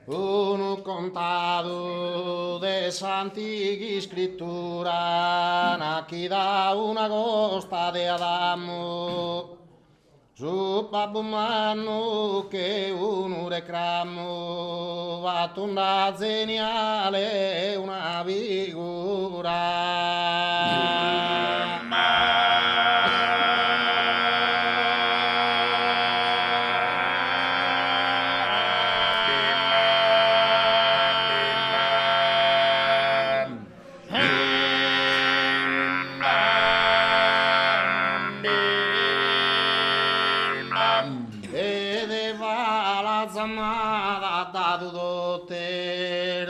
un contado de esa antigua escritura, aquí da una gosta de Adamo, su papo humano che un reclamo, va una geniale, una figura.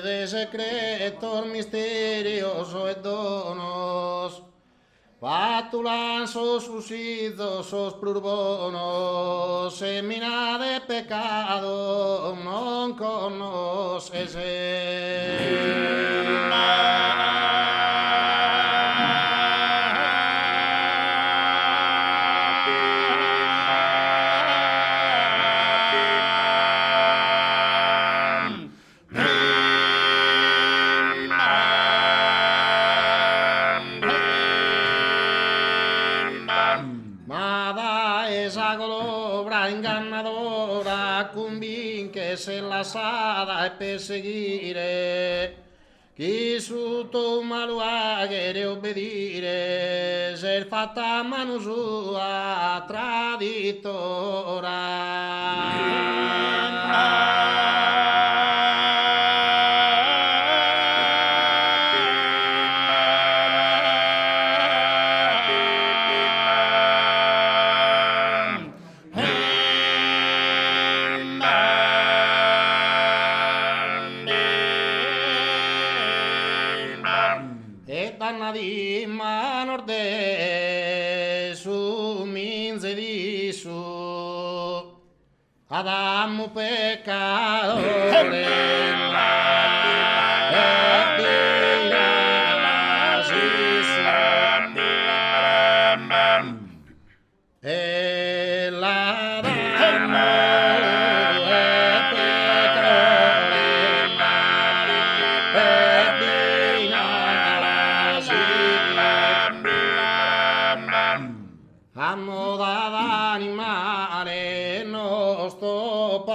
De secretos misteriosos y donos, patulan sus idos, sus plurbonos, semina de pecado, non conoces. Ingannadora, convinche enlaçada e perseguire, chi su tuo maluaghere obbedire, ser fatta a mano sua traditora. Di manorde su minze di su Adamo peccatore e la hanno da animare nos topamos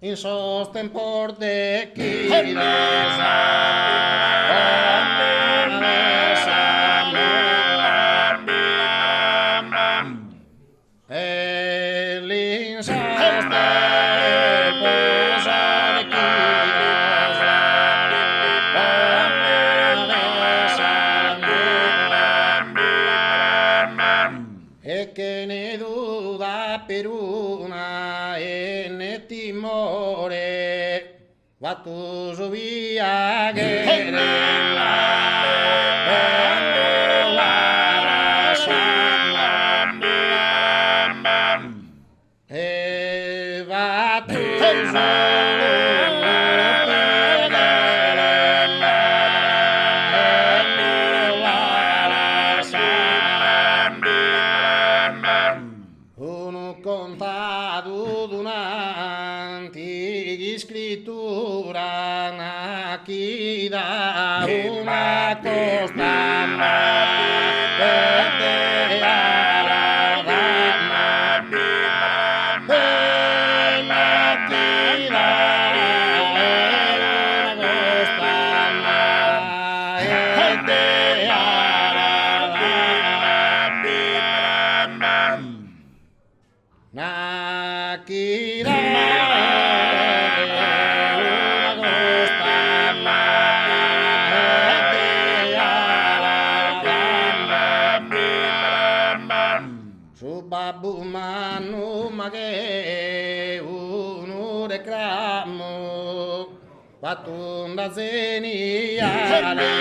in sostempor de che ne duda per una e ne timore va tu su via che e va tu contado d'un'antica scrittura chi da una costa Babu manu mage unu reclamo patunda zeniale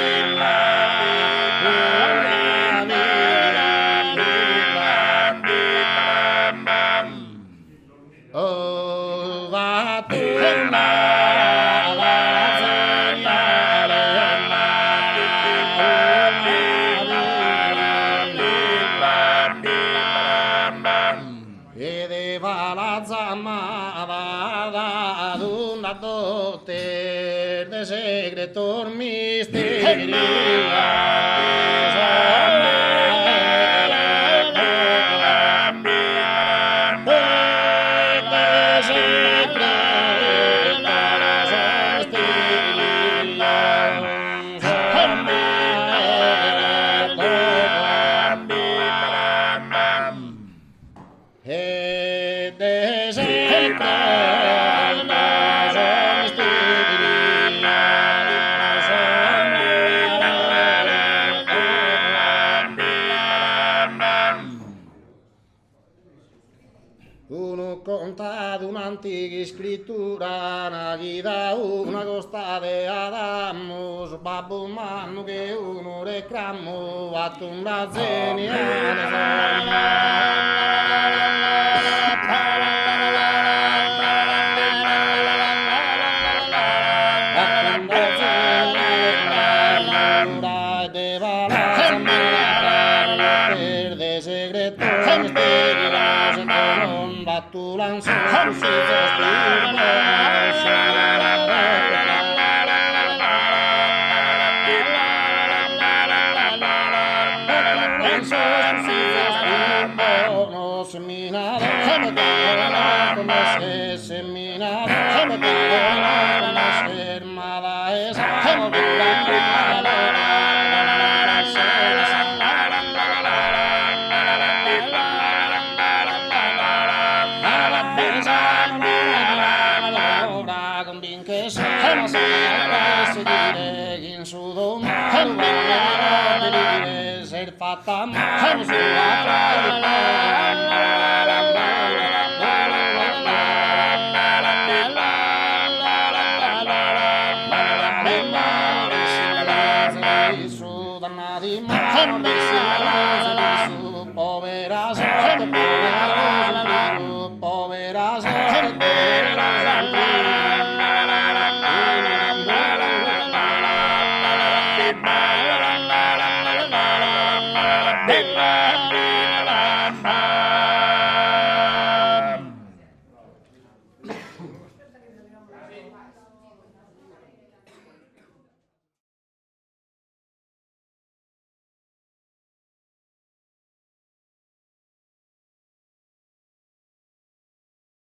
oh va tu dote de secretor misterio. Uno conta d'un'antica scrittura, una guida, una costa de Adamo, su babbo manno che uno reclamo, a tumba Batulan sus povera